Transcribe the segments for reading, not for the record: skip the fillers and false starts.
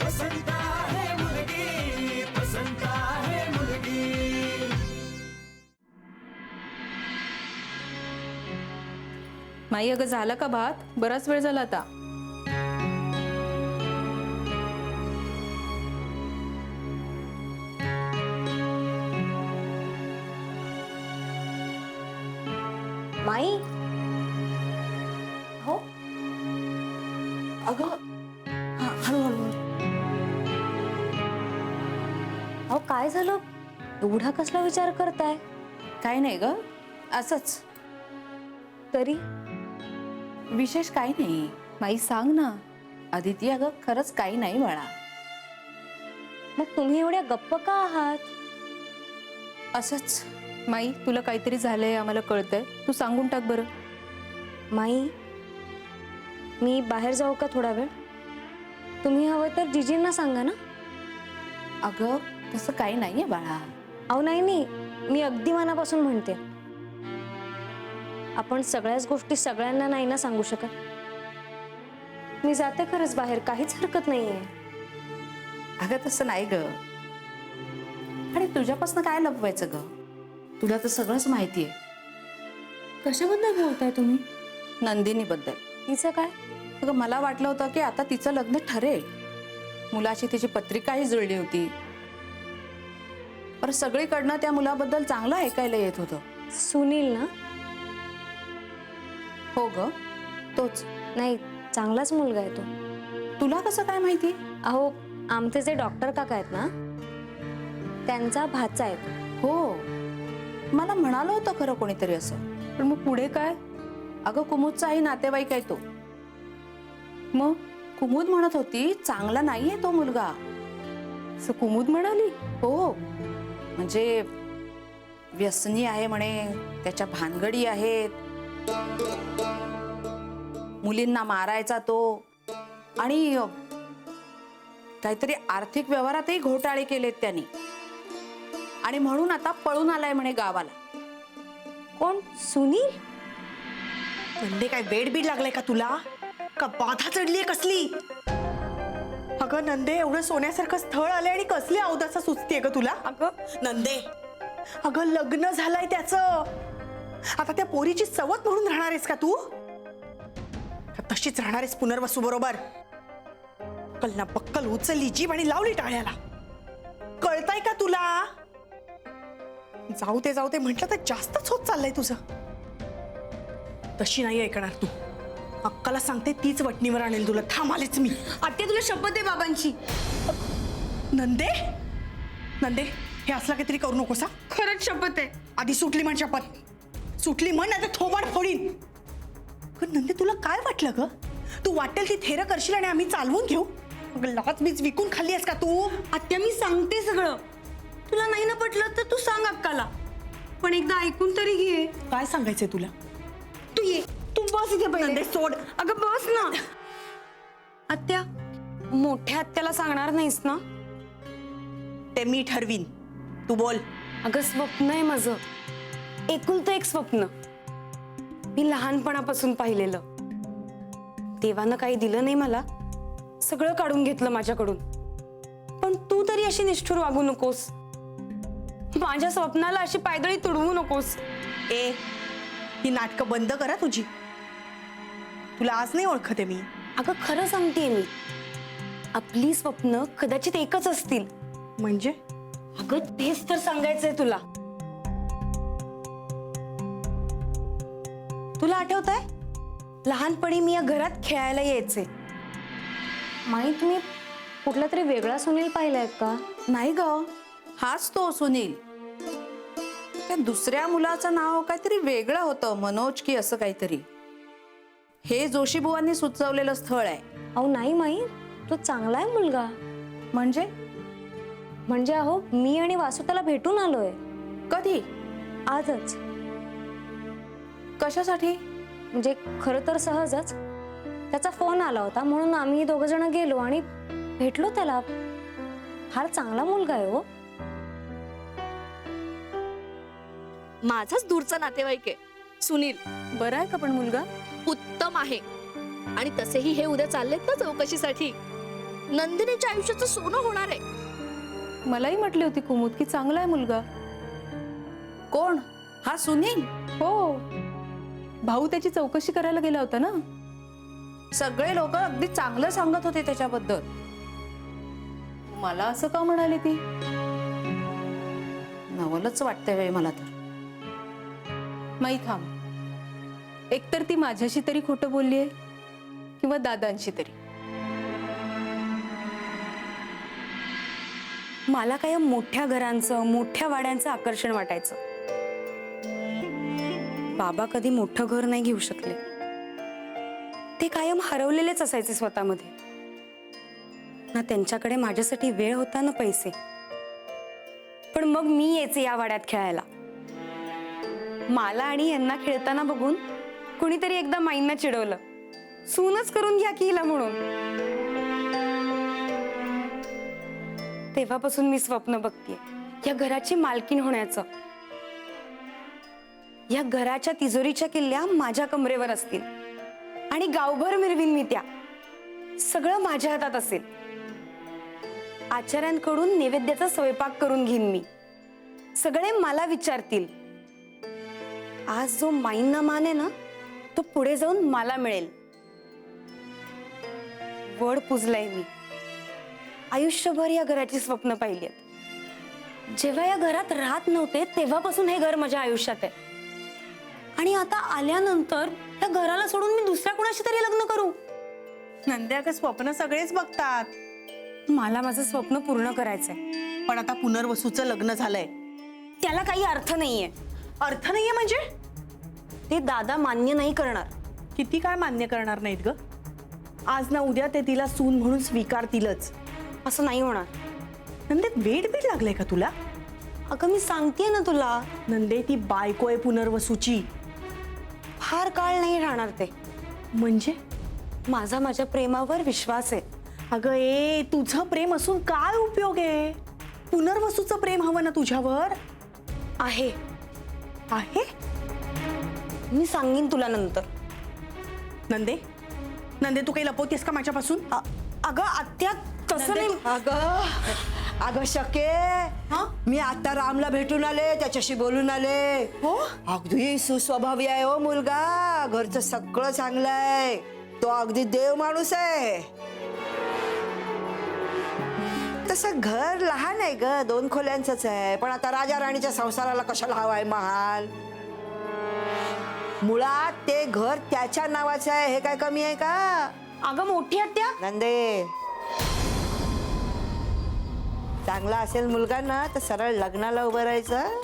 पसंत आहे मुलगी, पसंत आहे मुलगी. माई अगं झालं का भात? बराच वेळ झाला आता. माई हो अगं हळूहळू. अहो काय झालं? एवढा कसला विचार करताय? काय नाही ग, असंच. तरी विशेष काही नाही. माई सांग ना. अदिती अगं खरंच काही नाही बाळा. मग तुम्ही एवढ्या गप्प का आहात? असंच. माई तुला काहीतरी झालंय आम्हाला कळतंय, तू सांगून टाक बरं. माई मी बाहेर जाऊ का थोडा वेळ? तुम्ही हवं तर जिजींना सांगा ना. अगं तसं काही नाहीये बाळा. अहो नाही नाही, मी अगदी मनापासून म्हणते. आपण सगळ्याच गोष्टी सगळ्यांना नाही ना सांगू शकत. मी जाते खरंच बाहेर, काहीच हरकत नाहीये. अगं तसं नाही ग. आणि तुझ्यापासून काय लपवायचं ग? तुला तर सगळंच माहितीये. कशाबद्दल बोलताय तुम्ही? नंदिनी बद्दल. तिचं काय? अगं मला वाटलं होतं की आता तिचं लग्न ठरेल. मुलाची तिची पत्रिकाही जुळली होती. पण सगळीकडनं त्या मुलाबद्दल चांगलं ऐकायला येत होतं. सुनील ना? हो ग, तोच. नाही, चांगलाच मुलगा आहे तो. तुला कसं काय माहिती? अहो आमचे जे डॉक्टर काका आहेत ना, त्यांचा भाचा आहे तो. हो, मला म्हणालं होतं खरं कोणीतरी असं. पण मग पुढे काय? अगं कुमुदचाही नातेवाईक आहे तो. मग कुमुद म्हणत होती चांगला नाहीये तो मुलगा. असं कुमुद म्हणाली? हो, म्हणजे व्यसनी आहे म्हणे, त्याच्या भानगडी आहेत, मुलींना मारायचा तो, आणि काहीतरी आर्थिक व्यवहारातही घोटाळे केलेत त्यांनी, आणि म्हणून आता पळून आलाय म्हणे गावाला. कोण? सुनील? नंदे काय वेड बीड लागलाय का तुला? का बाधा चढलीये कसली? अगं नंदे, एवढं सोन्यासारखं स्थळ आलंय आणि कसली अवदासा सुचतीये ग तुला? अगं नंदे, अगं लग्न झालंय त्याचं. आता त्या पोरीची सवत म्हणून राहणार आहेस का तू? तशीच राहणार आहेस पुनर्वसू बरोबर? कल्ला पक्कल उचलली जीभ आणि लावली टाळ्याला. कळताय का तुला? जाऊ ते म्हटलं तर जास्तच होत चाललंय तुझं. तशी नाही ऐकणार तू. अक्काला सांगते तीच वटणीवर आणेल तुला. थांबालेच मी. आत्या तुला शपथ आहे बाबांची. नंदे, नंदे हे असला काहीतरी करू नकोस हा. खरंच शपथ आहे. आधी सुटली म्हण शपथ. सुटली म्हण नाही तर थोबाड फोडीन. नंदे तुला काय वाटलं ग? तू वाटेल ती थेर करशील आणि आम्ही चालवून घेऊ? लाच बीज विकून खाल्ली आहेस का तू? आत्या मी सांगते सगळं. तुला नाही ना पटलं तर तू सांग अक्काला, पण एकदा ऐकून तरी घे. काय सांगायचंय तुला? तू ये, तू बस इथे पहिले. नंदे सोड. अगं बस ना. आत्या, मोठ्या आत्याला सांगणार नाहीस ना? ते मी ठरवीन, तू बोल. अगं स्वप्न आहे माझं, एकुलतं एक स्वप्न. मी लहानपणापासून पाहिलेलं. देवानं काही दिलं नाही मला, सगळं काढून घेतलं माझ्याकडून. पण तू तरी अशी निष्ठुर वागू नकोस. माझ्या स्वप्नाला अशी पायदळी तुडवू नकोस. ए, ही नाटकं बंद करा तुझी. तुला आज नाही ओळखते मी. अगं खरं सांगतेय मी, आपली स्वप्न कदाचित एकच असतील. म्हणजे? अगं तेच तर सांगायचंय तुला. तुला आठवतंय लहानपणी मी या घरात खेळायला यायचे. माई तुम्ही कुठला तरी वेगळा सुनील पाहिलाय का? नाही ग, हाच तो सुनील. त्या दुसऱ्या मुलाचं नाव काहीतरी वेगळं होतं, मनोज की असं काहीतरी. हे जोशी बुवांनी सुचवलेलं स्थळ आहे. अहो नाही माई, तो चांगला आहे मुलगा. म्हणजे अहो मी आणि वासू त्याला भेटून आलोय. कधी? आजच. कशासाठी? म्हणजे खरं तर सहजच त्याचा फोन आला होता, म्हणून आम्ही दोघं जण गेलो आणि भेटलो त्याला. फार चांगला मुलगा आहे हो. माझाच दूरचा नातेवाईक आहे सुनील. बरं आहे का पण मुलगा? उत्तम आहे. आणि तसेही हे उद्या चाललेत ना चौकशीसाठी. नंदिनीच्या आयुष्याचं सोनं होणार आहे. मलाही म्हटली होती कुमुद की चांगला आहे मुलगा. कोण? हा सुनील? हो, भाऊ त्याची चौकशी करायला गेला होता ना. सगळे लोक अगदी चांगलं सांगत होते त्याच्याबद्दल. मला असं का म्हणाली ती? नवलच वाटतंय बाई मला तर. माई थांब, एकतर ती माझ्याशी तरी खोटं बोललीये किंवा दादांशी तरी. मला काय मोठ्या घरांचं मोठ्या वाड्यांचं आकर्षण वाटायचं. बाबा कधी मोठं घर नाही घेऊ शकले. ते कायम हरवलेलेच असायचे स्वतःमध्ये. ना त्यांच्याकडे माझ्यासाठी वेळ होता ना पैसे. पण मग मी यायचे या वाड्यात खेळायला. मला आणि यांना खेळताना बघून कुणीतरी एकदा माईंना चिडवलं, सूनच करून घ्या की हिला म्हणून. तेव्हापासून मी स्वप्न बघतीये या घराची मालकीण होण्याचं. या घराच्या तिजोरीच्या किल्ल्या माझ्या कमरेवर असतील आणि गावभर मिरवीन मी त्या. सगळं माझ्या हातात असेल. आचार्यांकडून नैवेद्याचा स्वयंपाक करून घेईन मी. सगळे मला विचारतील. आज जो माईंना मान आहे ना, तो पुढे जाऊन मला मिळेल. वड पुजलाय मी. आयुष्यभर या घराची स्वप्न पाहिली आहेत. जेव्हा या घरात राहत नव्हते तेव्हापासून हे घर माझ्या आयुष्यात आहे. आणि आता आल्यानंतर त्या घराला सोडून मी दुसऱ्या कोणाशी तरी लग्न करू? नंद्या का स्वप्न सगळेच बघतात. मला माझं स्वप्न पूर्ण करायचंय. पण आता पुनर्वसूचं लग्न झालंय. त्याला काही अर्थ नाहीये. अर्थ नाहीये म्हणजे? ते दादा मान्य नाही करणार. किती काय मान्य करणार नाहीत ग? आज ना उद्या ते तिला सून म्हणून स्वीकारतीलच. असं नाही होणार. नंदे वेड बीड लागलंय का तुला? अगं मी सांगतेय ना तुला, नंदे ती बायको आहे पुनर्वसूची. फार काळ नाही राहणार ते. म्हणजे? माझ्या प्रेमावर विश्वास आहे. अगं ए, तुझं प्रेम असून काय उपयोग आहे? पुनर्वसूचं प्रेम हवं ना तुझ्यावर. आहे. आहे? मी सांगीन तुला नंतर. नंदे, नंदे तू काही लपवतेस का माझ्यापासून? अगं आत्या तसं नाही. अगं शके, मी आता रामला भेटून आले, त्याच्याशी बोलून आले. हो? अगदी सुस्वभावी आहे हो मुलगा. घरचं सगळं चांगलं आहे. तो अगदी देव माणूस आहे. तसं घर लहान आहे ग, 2 खोल्यांचंच आहे. पण आता राजा राणीच्या संसाराला कशाला हवाय महाल? मुळात ते घर त्याच्या नावाचं आहे, हे काय कमी आहे का? अगं मोठी आत्या. नंदे, चांगला असेल मुलगा ना तर सरळ लग्नाला उभं राहायचं.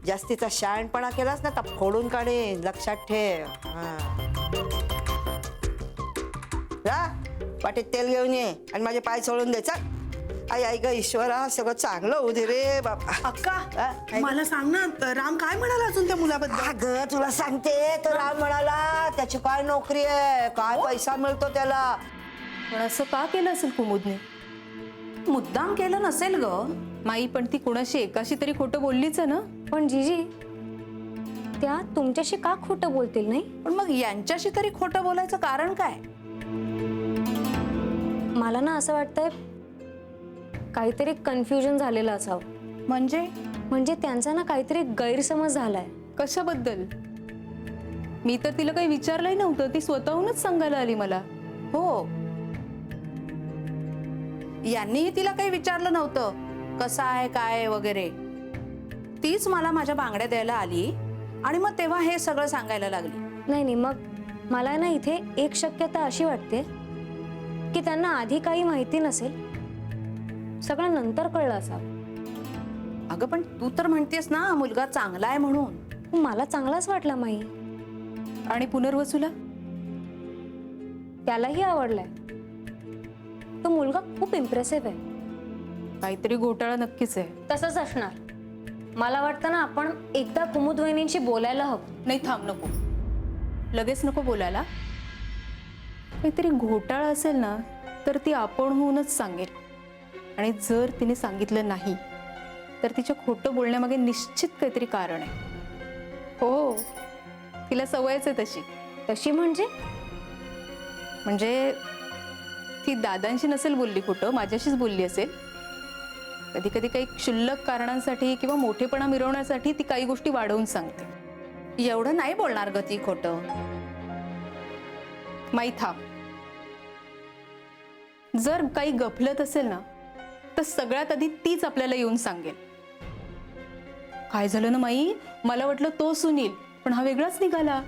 जास्तीचा शहाणपणा केलास ना तर फोडून काढेन, लक्षात ठेव. जा वाटेत तेल घेऊन ये आणि माझे पाय सोडून दे. चल. आई आई ग ईश्वरा, सगळं चांगलं होऊ दे रे बाबा. अक्का मला सांग ना, राम काय म्हणाला अजून त्या मुलाबद्दल? अगं तुला सांगते, तो राम म्हणाला त्याची काय नोकरी आहे, काय पैसा मिळतो त्याला. पण असं का केलं असेल कुमुदने? मुद्दाम केलं नसेल ग माई. पण ती कुणाशी एकाशी तरी खोटं बोललीच आहे ना. पण जीजी, त्या तुमच्याशी का खोटं बोलतील नाही? पण मग यांच्याशी तरी खोटं बोलायचं कारण काय? मला ना असं वाटतंय काहीतरी कन्फ्युजन झालेलं असावं. म्हणजे त्यांचा ना काहीतरी गैरसमज झालाय. कशाबद्दल? मी तर तिला काही विचारलंही नव्हतं. ती स्वतःहूनच सांगायला आली मला. हो, यांनीही तिला काही विचारलं नव्हतं कसं आहे काय वगैरे. तीच मला माझ्या बांगड्या द्यायला आली आणि मग तेव्हा हे सगळं सांगायला लागली. नाही, मग मला ना इथे एक शक्यता अशी वाटते की त्यांना आधी काही माहिती नसेल, सगळं नंतर कळलं असावं. अगं पण तू तर म्हणतेस ना मुलगा चांगला आहे म्हणून. मला चांगलाच वाटला माई. आणि पुनर्वसूला? त्यालाही आवडलाय. तो मुलगा खूप इम्प्रेसिव्ह आहे. काहीतरी घोटाळा नक्कीच आहे. तसंच असणार. मला वाटतं ना आपण एकदा कुमुद वहिनींशी बोलायला हवं. नाही थांब, नको लगेच नको बोलायला. काहीतरी घोटाळा असेल ना तर ती आपण होऊनच सांगेल. आणि जर तिने सांगितलं नाही तर तिच्या खोटं बोलण्यामागे निश्चित काहीतरी कारण आहे. हो, तिला सवयच आहे तशी. तशी म्हणजे? म्हणजे ती दादांशी नसेल बोलली खोटं, माझ्याशीच बोलली असेल. कधी कधी काही क्षुल्लक कारणांसाठी किंवा मोठेपणा मिरवण्यासाठी ती काही गोष्टी वाढवून सांगते. एवढं नाही बोलणार ग ती खोटं. माई थांब. जर काही गफलत असेल ना तर सगळ्यात आधी तीच आपल्याला येऊन सांगेल. काय झालं ना माई, मला वाटलं तो सुनील, पण हा वेगळाच निघाला.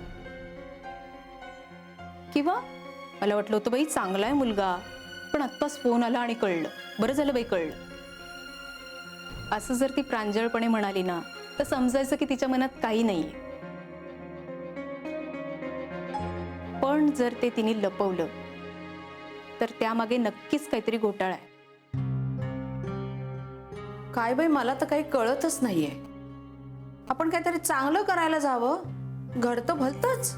किंवा मला वाटलं होतं बाई चांगला आहे मुलगा, पण आत्ताच फोन आला आणि कळलं. बरं झालं बाई कळलं. असं जर ती प्रांजळपणे म्हणाली ना तर समजायचं की तिच्या मनात काही नाहीये. पण जर ते तिने लपवलं तर त्यामागे नक्कीच काहीतरी घोटाळा आहे. काय बाई, मला तर काही कळतच नाहीये. आपण काहीतरी चांगलं करायला जावं, घडतं भलतंच.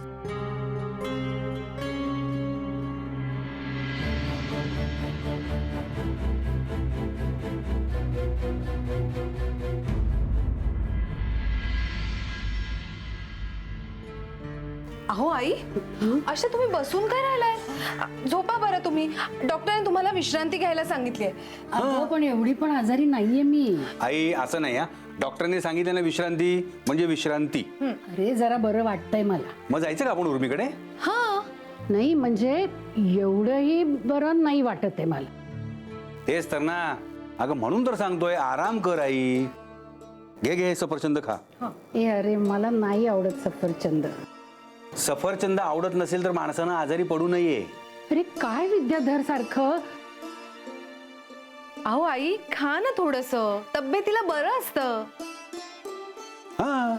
अहो आई, अशा तुम्ही बसून काय राहिलाय? झोपा बरं तुम्ही. डॉक्टरांनी तुम्हाला विश्रांती घ्यायला सांगितली. अगं पण एवढी पण आजारी नाहीये मी. आई असं नाही हा, डॉक्टरने सांगितलं ना विश्रांती म्हणजे विश्रांती. अरे जरा बरं वाटतंय मला. मग जायचं का आपण उर्मीकडे? हा, नाही म्हणजे एवढंही बरं नाही वाटत आहे मला. तेच तर ना, अगं म्हणून तर सांगतोय आराम कर आई. घे घे सफरचंद खा. ए अरे मला नाही आवडत सफरचंद. सफरचंद आवडत नसेल तर माणसानं आजारी पडू नये. अरे काय विद्याधर सारखं. अहो आई, खा ना थोडस, तब्येतीला बरं असतं. हा,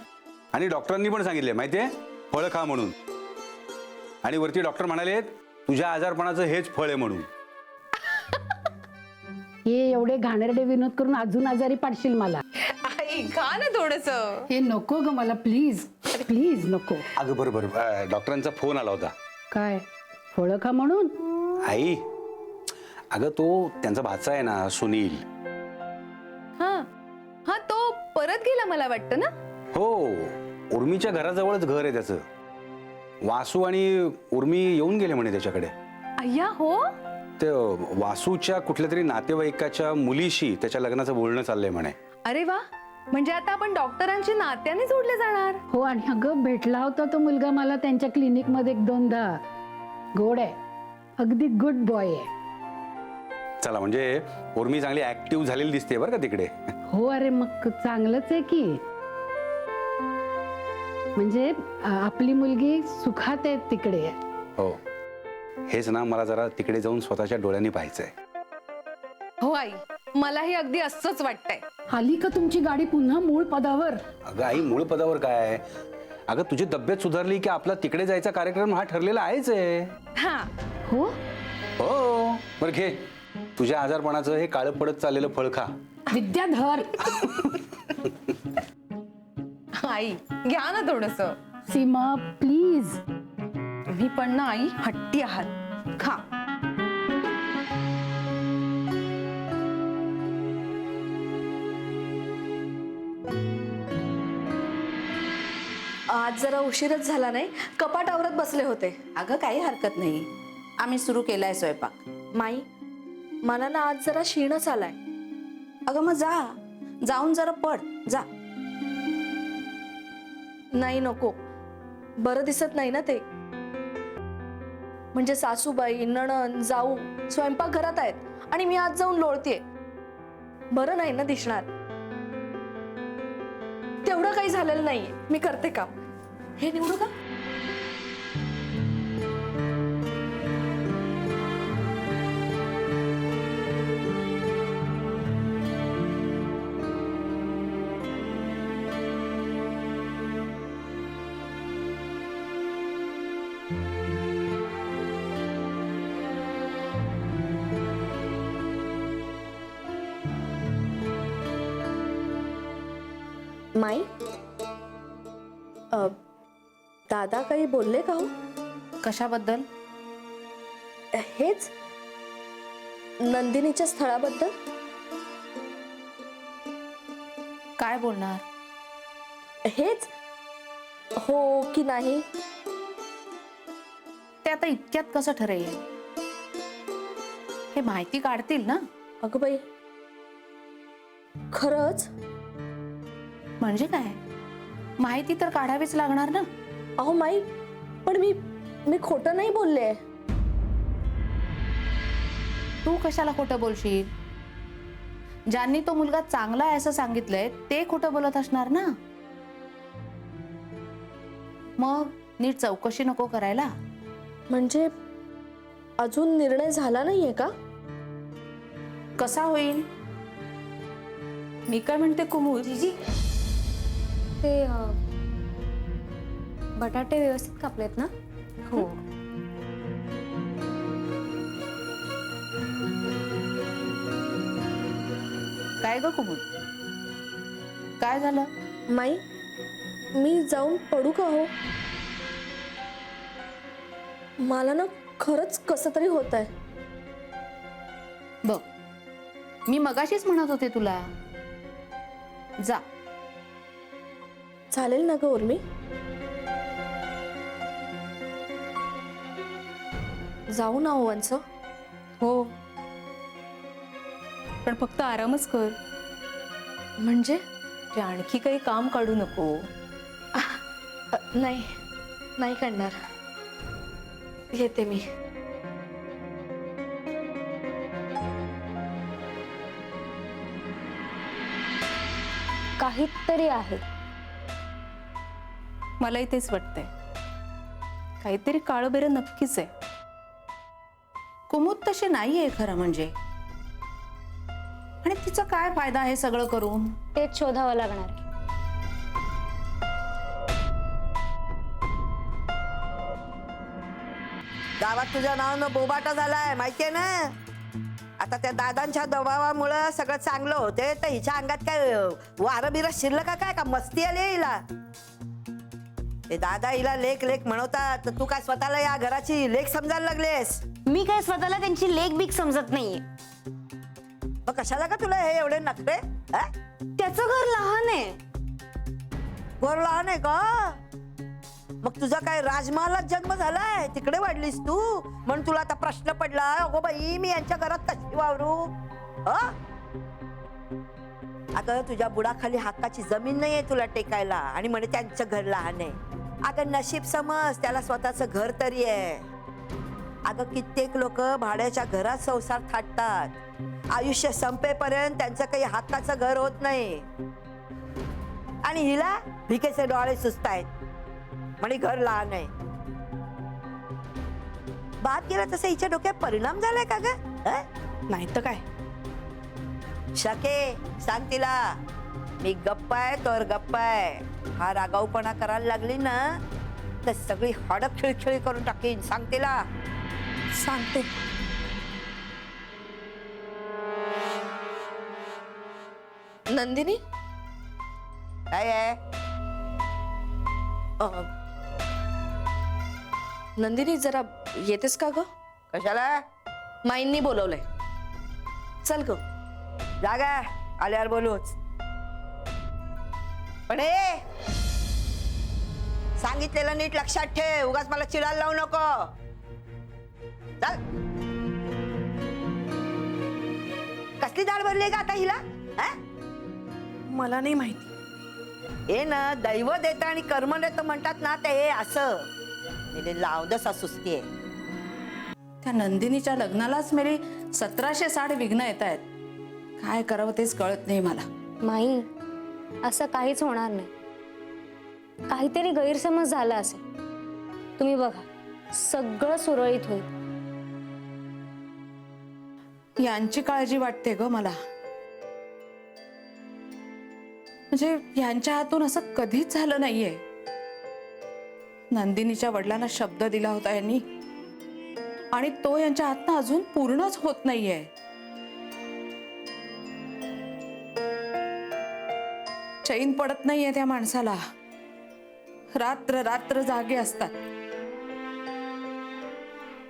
आणि डॉक्टरांनी पण सांगितले माहितीये, फळ खा म्हणून. आणि वरती डॉक्टर म्हणाले तुझ्या आजारपणाचं हेच फळ आहे म्हणून. हे एवढे घाणेरडे विनोद करून अजून आजारी पाडशील मला. आई, खा ना थोडस. हे नको ग मला, प्लीज प्लीज नको. अगं बरोबर, डॉक्टरांचा फोन आला होता. काय फळं खा म्हणून? आई अगं तो त्यांचा भाचा आहे ना सुनील. हा हा, तो परत गेला मला वाटतं ना. हो, उर्मीच्या घराजवळच घर आहे त्याचं. वासू आणि उर्मी येऊन गेले म्हणे त्याच्याकडे. अय्या हो. ते वासूच्या कुठल्या तरी नातेवाईकाच्या मुलीशी त्याच्या लग्नाचं बोलणं चाललंय म्हणे. अरे वा, म्हणजे आता आपण डॉक्टरांशी नात्याने जोडले जाणार. हो, आणि अगं भेटला होता तो मुलगा मला त्यांच्या क्लिनिक मध्ये 1-2दा. गोड आहे, अगदी गुड बॉय आहे. चला, म्हणजे उर्मी चांगली ऍक्टिव्ह झालेली दिसते बरं का तिकडे. हो, अरे मग चांगलंच आहे की. म्हणजे आपली मुलगी सुखात आहे तिकडे. हो, हेच ना मला जरा तिकडे जाऊन स्वतःच्या डोळ्यांनी पाहायचंय. हो आई, मलाही अगदी असंच वाटतंय. आली का तुमची गाडी पुन्हा मूळ पदावर? अगं आई, मूळ पदावर काय? अगं तुझी तब्येत सुधारली की आपला तिकडे जायचा कार्यक्रम हा ठरलेला आहेच आहे. हा हो हो, बरं घे तुझ्या आजारपणाचं हे काळं पडत चाललेलं फळ खा. विद्याधर. आई, घ्या ना थोडस. सीमा प्लीज. तुम्ही पण ना आई हट्टी आहात. खा. आज जरा उशीरच झाला नाही, कपाट आवरत बसले होते. अगं काही हरकत नाही, आम्ही सुरू केलाय स्वयंपाक. माई, मला ना आज जरा क्षीणच आलाय. अगं मग जाऊन जरा पड जा. नाही नको, बरं दिसत नाही ना ते. म्हणजे सासूबाई, नणंद, जाऊ स्वयंपाक घरात आहेत आणि मी आज जाऊन लोळतेय. बरं नाही ना दिसणार. तेवढं काही झालेलं नाहीये, मी करते काम. हे निवडू का? माई, दादा काही बोलले का हो? कशाबद्दल? हेच नंदिनीच्या स्थळाबद्दल. काय बोलणार? हेच हो की नाही. ते आता इतक्यात कसं ठरेल? ते माहिती काढतील ना. अगं बाई, खरंच? म्हणजे काय, माहिती तर काढावीच लागणार ना. अहो माई, पण मी खोटं नाही बोलले. तू कशाला खोटं बोलशील? ज्यांनी तो मुलगा चांगला आहे असं सांगितलंय ते खोटं बोलत असणार ना. मग नीट चौकशी नको करायला? म्हणजे अजून निर्णय झाला नाहीये का? कसा होईल? मी काय म्हणते कुमुद, ते बटाटे व्यवस्थित कापलेत ना? हो, काय ग कुमुद, काय झालं? माई, मी जाऊन पडू का हो? मला ना खरंच कसं तरी होत आहे. बघ, मी मगाशीच म्हणत होते तुला, जा. चालेल ना ग उर्मी? जाऊ ना वंच? हो, पण फक्त आरामच कर. म्हणजे आणखी काही काम काढू नको. नाही, नाही करणार. येते मी. काहीतरी आहे. मलाही तेच वाटतंय, काहीतरी काळबेरं नक्कीच आहे. कुमुद तशी नाहीये खरं म्हणजे, आणि तिचा काय फायदा आहे सगळं करून? तेच शोधावं लागणार. गावात तुझ्या नावानं बोबाटा झालाय माहितीये ना. आता त्या दादांच्या दबावामुळं सगळं चांगलं होते, तर हिच्या अंगात काय वारं बिरं शिरलं का काय, का मस्ती आली आहे हिला? ते दादा हिला लेख लेख म्हणवतात, तर तू काय स्वतःला या घराची लेख समजायला लागलेस? मी काय स्वतःला त्यांची लेक बीक समजत नाहीये. मग कशाला का तुला हे एवढे नखरे? हा? त्याचं घर लहान आहे. गोर लहान आहे का? मग तुझा काय राजमहालात जन्म झालाय, तिकडे वाढलीस तू, म्हणून तुला आता प्रश्न पडला, अगो बाई मी यांच्या घरात कशी वावरू? अगं तुझ्या बुडाखाली हक्काची जमीन नाहीये तुला टेकायला, आणि म्हणे त्यांचं घर लहान आहे. अगं नशीब समज, त्याला स्वतःच घर तरी आहे. अगं कित्येक लोक भाड्याच्या घरात संसार थाटतात, आयुष्य संपेपर्यंत त्यांचं काही हक्काचं घर होत नाही. आणि हिला भिकेचे डोळे सुचतायत, म्हणे घर लहान आहे. बाप गेला तसं हिच्या डोक्यात परिणाम झालाय का ग? नाही तर काय. शके, सांग तिला मी गप्प आहे तर गप्प आहे. हा रागाऊपणा करायला लागली ना तर सगळी हडप खिळखिळी करून टाकीन. सांग तिला. सांगते. नंदिनी, काय आहे? नंदिनी जरा येतेस का ग? कशाला? माईंनी बोलवलंय, चल ग. जागा आल्यावर बोलूच. पण ए, सांगितलेलं नीट लक्षात ठेव, उगाच मला चिडायला लावू नको. चल. कसली दाढ भरली का आता हिला? हा? मला नाही माहिती. हे ना दैव देतं आणि कर्म देतं म्हणतात ना, ते हे असं लावदसा सुस्ती आहे. त्या नंदिनीच्या लग्नालाच मेरी 1760 विघ्न येत आहेत. काय करावं तेच कळत नाही मला. माई, असं काहीच होणार नाही. काहीतरी गैरसमज झाला असेल. तुम्ही बघा, सगळं सुरळीत होईल. यांची काळजी वाटते ग मला. म्हणजे यांच्या हातून असं कधीच झालं नाहीये. नंदिनीच्या वडिलांना शब्द दिला होता यांनी, आणि तो यांच्या हातनं अजून पूर्णच होत नाहीये. चैन पडत नाहीये त्या माणसाला. रात्र रात्र जागे असतात.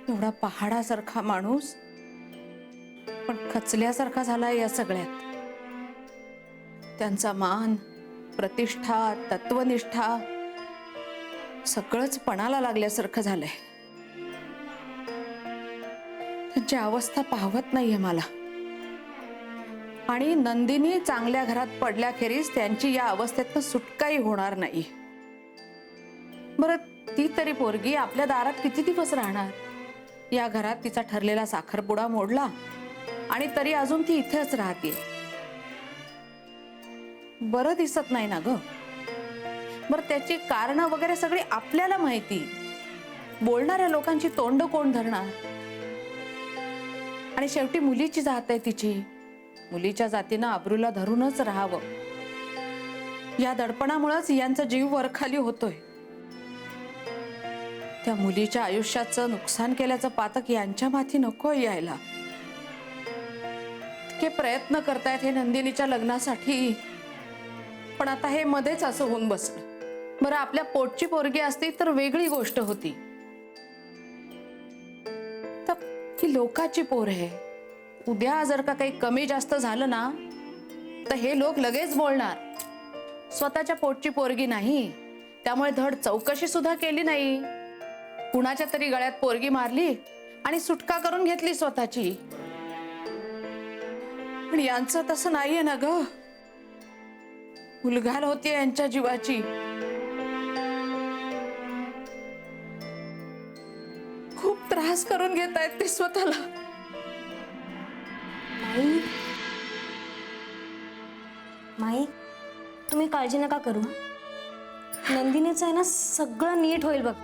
एवढा पहाडासारखा माणूस पण खचल्यासारखा झालाय या सगळ्यात. त्यांचा मान, प्रतिष्ठा, तत्वनिष्ठा सगळंच पणाला लागल्यासारखं झालंय. त्यांची अवस्था पाहवत नाहीये मला. आणि नंदिनी चांगल्या घरात पडल्याखेरीज त्यांची या अवस्थेतनं सुटकाही होणार नाही. बरं, ती तरी पोरगी आपल्या दारात किती दिवस राहणार? या घरात तिचा ठरलेला साखरपुडा मोडला आणि तरी अजून ती इथेच राहते. बरं दिसत नाही ना ग. बरं, त्याची कारणं वगैरे सगळी आपल्याला माहिती. बोलणाऱ्या लोकांची तोंड कोण धरणार? आणि शेवटी मुलीची जात आहे तिची. मुलीच्या जातीनं अब्रूला धरूनच राहावं. या दडपणामुळेच यांचा जीव वरखाली होतोय. त्या मुलीच्या आयुष्याचं नुकसान केल्याचं पातक यांच्या माथी नको यायला. इतके प्रयत्न करतायत हे नंदिनीच्या लग्नासाठी, पण आता हे मध्येच असं होऊन बसलं. बरं, आपल्या पोटची पोरगी असती तर वेगळी गोष्ट होती. तर ही लोकाची पोर आहे. उद्या जर का काही कमी जास्त झालं ना तर हे लोक लगेच बोलणार. स्वतःच्या पोटची पोरगी नाही, त्यामुळे धड चौकशी सुद्धा केली नाही. कुणाच्या तरी गळ्यात पोरगी मारली आणि सुटका करून घेतली स्वतःची. पण यांचं तसं नाहीये ना ग. उलघाल होतीये यांच्या जीवाची. खूप त्रास करून घेत आहेत ते स्वतःला. माई, तुम्ही काळजी नका करू. नंदिनीचं आहे ना सगळं नीट होईल बघ.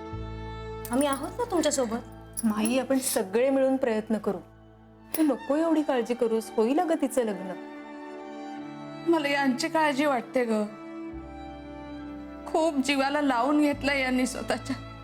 आम्ही आहोत ना तुमच्या सोबत. माई, आपण सगळे मिळून प्रयत्न करू. तू नको एवढी काळजी करूस. होईल अगं तिचं लग्न. मला यांची काळजी वाटते ग. खूप जीवाला लावून घेतलंय यांनी स्वतःच्या.